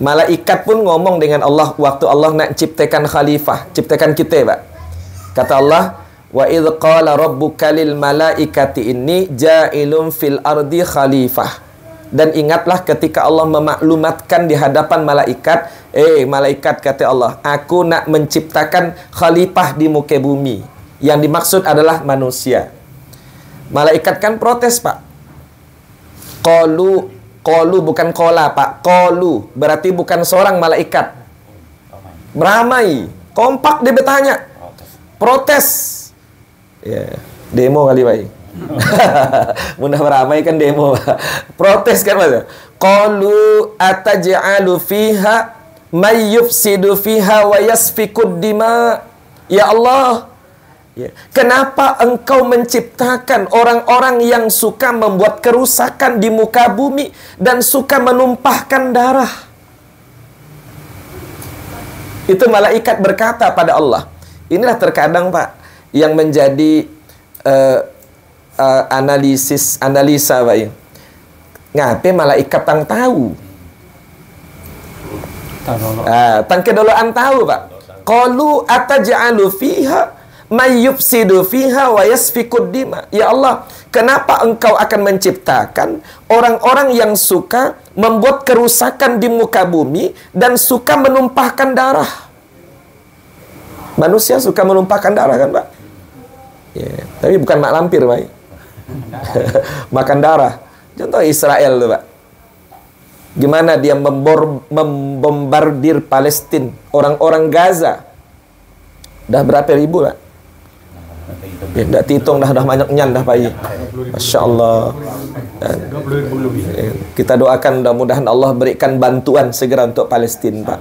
Malaikat pun ngomong dengan Allah waktu Allah nak ciptakan khalifah, ciptakan kita, Pak. Kata Allah, wa idh qala rabbuka lil malaikati inni ja'ilun fil ardi khalifah. Dan ingatlah ketika Allah memaklumatkan di hadapan malaikat, malaikat, kata Allah, aku nak menciptakan khalifah di muka bumi. Yang dimaksud adalah manusia. Malaikat kan protes, Pak. Qalu bukan qala, Pak. Qalu berarti bukan seorang malaikat. Beramai, kompak dia bertanya. Protes. Ya, demo kali, Pak. Mudah beramai kan demo. Protes kan, Mas. Qalu ataj'alu fiha may yufsidu fiha wa yasfikud dima. Ya Allah, ya, kenapa engkau menciptakan orang-orang yang suka membuat kerusakan di muka bumi dan suka menumpahkan darah? Itu malaikat berkata pada Allah. Inilah terkadang, Pak, yang menjadi analisa, Pak. Ngapain malaikat tang tahu? Tang kedoloan tahu, Pak. Qalu ataj'alu fiha may yufsidu fiha wa yasfikud dima. Ya Allah, kenapa engkau akan menciptakan orang-orang yang suka membuat kerusakan di muka bumi dan suka menumpahkan darah? Manusia suka menumpahkan darah kan, Pak? Ya, tapi bukan mak lampir, Pak. Makan darah. Contoh Israel tuh, Pak. Gimana dia membombardir Palestina, orang-orang Gaza. Dah berapa ribu, Pak? Ya, dah hitung dah banyak nyan dah, Pak. Masya Allah. Dan, kita doakan mudah-mudahan Allah berikan bantuan segera untuk Palestina, Pak.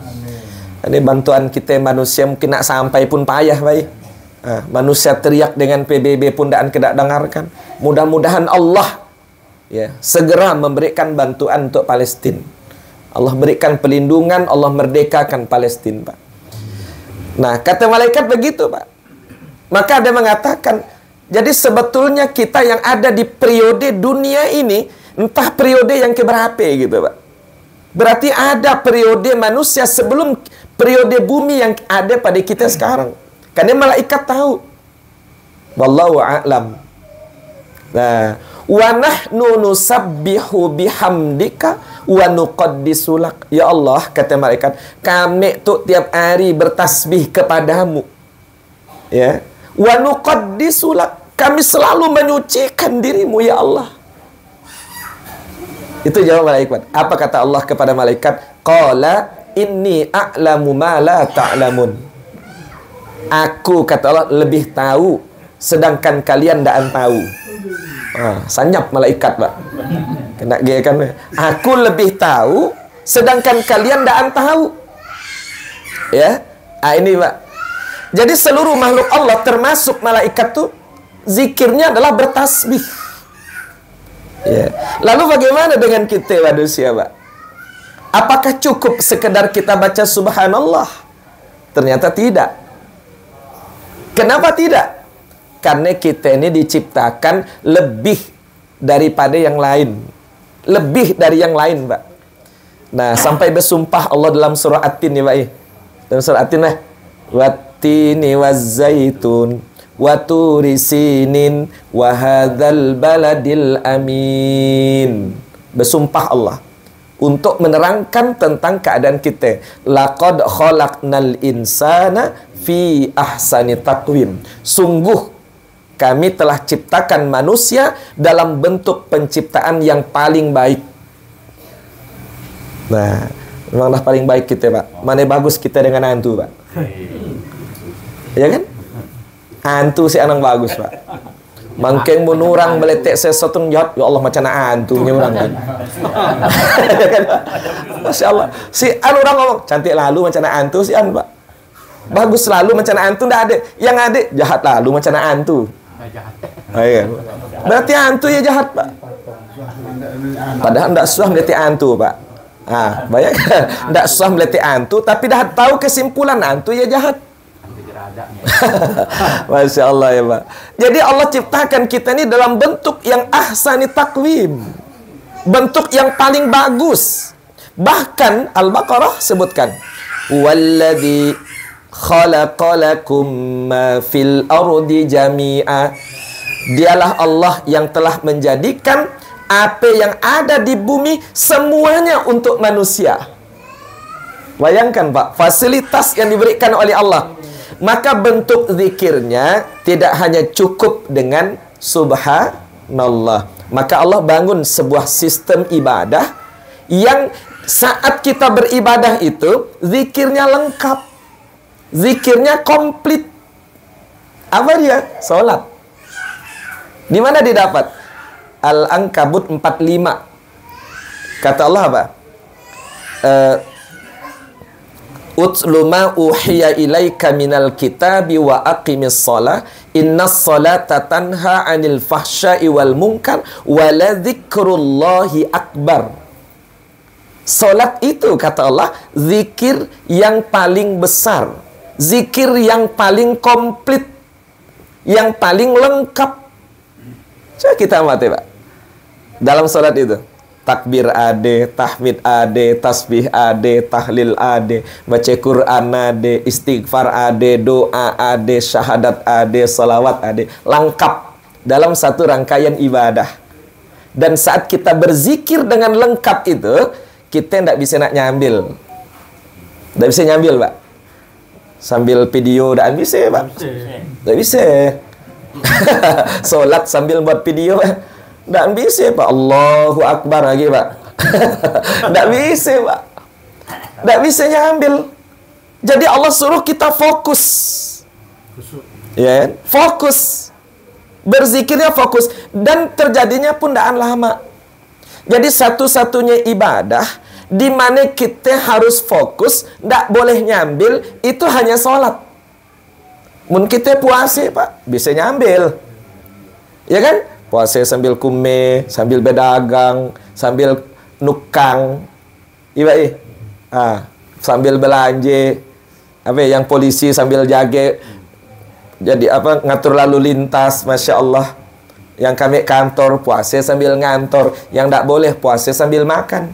Ini bantuan kita manusia mungkin nak sampai pun payah, Pak. Manusia teriak dengan PBB pun tidak dengarkan. Mudah-mudahan Allah ya segera memberikan bantuan untuk Palestina. Allah berikan perlindungan, Allah merdekakan Palestina, Pak. Nah, kata malaikat begitu, Pak. Maka ada mengatakan, jadi sebetulnya kita yang ada di periode dunia ini, entah periode yang keberapa gitu, Pak. Berarti ada periode manusia sebelum periode bumi yang ada pada kita sekarang. Karena malaikat tahu. Wallahu a'lam. Nah, wa nahnu nusabbihu bihamdika wa nuqaddisu lak. Ya Allah, kata malaikat, kami tu tiap hari bertasbih kepadamu. Ya. Wa nuqaddisu lak. Kami selalu menyucikan dirimu, ya Allah. Itu jawab malaikat. Apa kata Allah kepada malaikat? Qala inni a'lamu ma la ta'lamun. Aku, kata Allah, lebih tahu sedangkan kalian tidak tahu. Sanyap malaikat, Pak. Kena gaya kan? Aku lebih tahu sedangkan kalian tidak tahu. Ya. Ini, Pak. Jadi seluruh makhluk Allah termasuk malaikat tuh zikirnya adalah bertasbih. Ya. Lalu bagaimana dengan kita manusia, Pak? Apakah cukup sekedar kita baca subhanallah? Ternyata tidak. Kenapa tidak? Karena kita ini diciptakan lebih daripada yang lain. Lebih dari yang lain, Pak. Nah, sampai bersumpah Allah dalam surah At-Tin, ya, Pak. Dalam surah At-Tin, wattini wazzaitun wa turi sinin wa hadzal baladil amin. Bersumpah Allah untuk menerangkan tentang keadaan kita. Laqad khalaqnal insana fi ahsani taqwim. Sungguh kami telah ciptakan manusia dalam bentuk penciptaan yang paling baik. Nah, memanglah paling baik kita, Pak. Mana bagus kita dengan hantu, Pak? Ya kan? Hantu si anang bagus, Pak. Mangkeng menurang meletek sesuatu jat, ya Allah macam nak hantunya orang kan. Masya Allah. Si an orang ngomong cantik lalu macam nak hantu si an, Pak. Bagus lalu macam nak hantu, ndak ada. Yang ada jahat lalu macam nak hantu. Iya. Berarti hantu ya jahat, Pak. Padahal ndak susah meletek hantu, Pak. Banyak ndak susah meletek hantu, tapi dah tahu kesimpulan hantu ya jahat. Masya Allah, ya, Pak. Jadi Allah ciptakan kita ini dalam bentuk yang ahsani takwim, bentuk yang paling bagus. Bahkan Al-Baqarah sebutkan, "Walladzi khalaqalakum ma fil ardi jami'a." Dialah Allah yang telah menjadikan apa yang ada di bumi semuanya untuk manusia. Bayangkan Pak, fasilitas yang diberikan oleh Allah. Maka bentuk zikirnya tidak hanya cukup dengan subhanallah. Maka Allah bangun sebuah sistem ibadah yang saat kita beribadah itu zikirnya lengkap. Zikirnya komplit. Apa dia? Salat. Di mana didapat? Al-Ankabut 45. Kata Allah apa? Utlu ma uhiya ilaika minal kitabi wa aqimis shalah innas salata tanha 'anil fahsya'i wal munkar wa la dzikrullahi akbar. Salat itu kata Allah zikir yang paling besar, zikir yang paling komplit, yang paling lengkap. Coba kita amati Pak. Dalam salat itu takbir ade, tahmid ade, tasbih ade, tahlil ade, baca Quran ade, istighfar ade, doa ade, syahadat ade, salawat ade. Lengkap dalam satu rangkaian ibadah. Dan saat kita berzikir dengan lengkap itu, kita tidak bisa nak nyambil. Tidak bisa nyambil Pak. Sambil video tidak bisa Pak. Tidak bisa. Solat sambil buat video Pak. Tak bisa Pak. Allahu Akbar lagi Pak. Tak bisa Pak. Tak bisa nyambil. Jadi Allah suruh kita fokus. Ya, fokus. Berzikirnya fokus. Dan terjadinya pun tak lama. Jadi satu-satunya ibadah di mana kita harus fokus, tak boleh nyambil, itu hanya sholat. Mungkin kita puasa Pak, bisa nyambil. Ya kan? Puasa sambil kume, sambil berdagang, sambil nukang, iya sambil belanja, yang polisi sambil jaga, jadi ngatur lalu lintas, masya Allah. Yang kami kantor puasa sambil ngantor, yang tak boleh puasa sambil makan,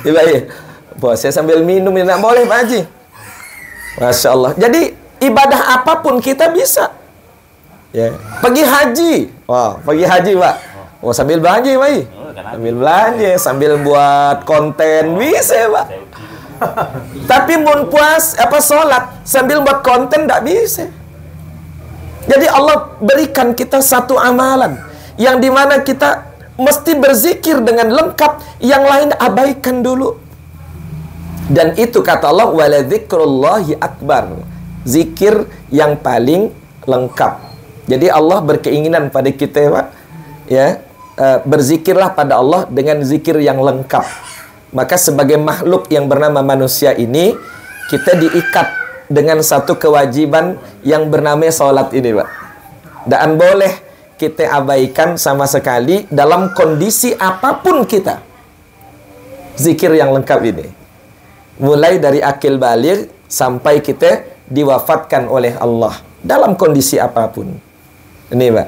iya puasa sambil minum, yang tak boleh Pak Haji, masya Allah. Jadi ibadah apapun kita bisa. Ya. Pergi haji. Wah, pergi haji, Pak. Oh, sambil belanja, Pak. Sambil belanja, sambil buat konten bisa, Pak. Tapi mun solat sambil buat konten tak bisa. Jadi Allah berikan kita satu amalan yang dimana kita mesti berzikir dengan lengkap, yang lain abaikan dulu. Dan itu kata Allah, wala dzikrullahi akbar. Zikir yang paling lengkap. Jadi Allah berkeinginan pada kita Pak, ya, berzikirlah pada Allah dengan zikir yang lengkap. Maka sebagai makhluk yang bernama manusia ini, kita diikat dengan satu kewajiban yang bernama salat ini Pak. Dan boleh kita abaikan sama sekali dalam kondisi apapun kita. Zikir yang lengkap ini. Mulai dari akil baligh sampai kita diwafatkan oleh Allah. Dalam kondisi apapun. Ini Pak.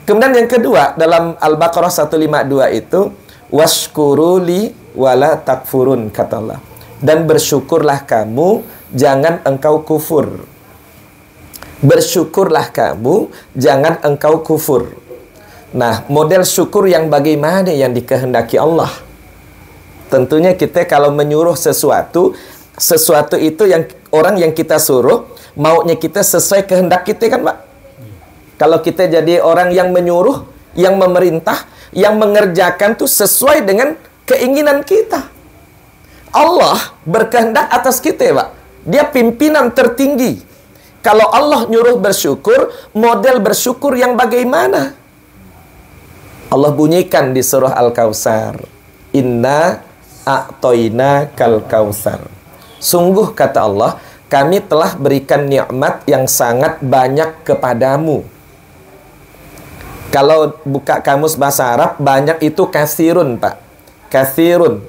Kemudian yang kedua dalam Al-Baqarah 152 itu washkuruli wala takfurun kata Allah. Dan bersyukurlah kamu, jangan engkau kufur. Bersyukurlah kamu, jangan engkau kufur. Nah, model syukur yang bagaimana yang dikehendaki Allah? Tentunya kita kalau menyuruh sesuatu itu yang orang yang kita suruh maunya kita sesuai kehendak kita kan Pak? Kalau kita jadi orang yang menyuruh, yang memerintah, yang mengerjakan tuh sesuai dengan keinginan kita. Allah berkehendak atas kita, Pak. Dia pimpinan tertinggi. Kalau Allah nyuruh bersyukur, model bersyukur yang bagaimana? Allah bunyikan di surah Al-Kautsar. Inna a'toina kal kautsar. Sungguh kata Allah, kami telah berikan nikmat yang sangat banyak kepadamu. Kalau buka kamus bahasa Arab, banyak itu kasirun, Pak. Kasirun.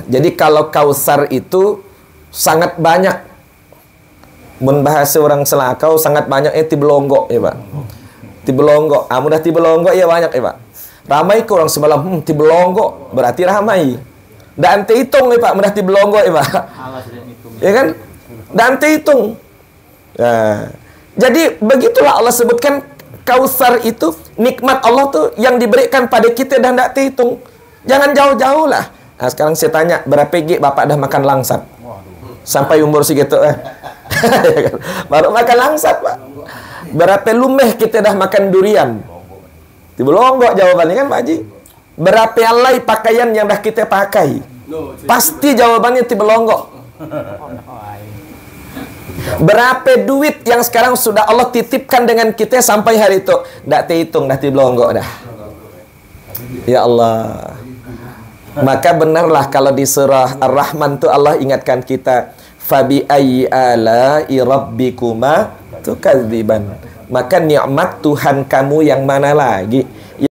Jadi kalau kausar itu sangat banyak. Mun bahasa orang Selakau sangat banyak tibelonggok ya, Pak. Tibelonggok. Mudah tibelonggok ya banyak ya, Pak. Ramai ke orang semalam, tibelonggok, berarti ramai. Dan terhitung Pak, mudah tibelonggok Pak. Ya kan? Dan terhitung. Nah, jadi begitulah Allah sebutkan Kausar itu nikmat Allah tuh yang diberikan pada kita dan tak terhitung. Jangan jauh-jauh lah. Nah, sekarang saya tanya, berapa gig Bapak dah makan langsat? Sampai umur segitu baru makan langsat Pak. Berapa lumeh kita dah makan durian? Tibelonggok jawabannya kan Pak Haji. Berapa alai pakaian yang dah kita pakai? Pasti jawabannya tibelonggok. Berapa duit yang sekarang sudah Allah titipkan dengan kita sampai hari itu? Tak terhitung, dah tibelonggok dah. Ya Allah. Maka benarlah kalau di surah Ar-Rahman tu Allah ingatkan kita, fabi ayyi ala'i rabbikuma tukadziban. Maka nikmat Tuhan kamu yang mana lagi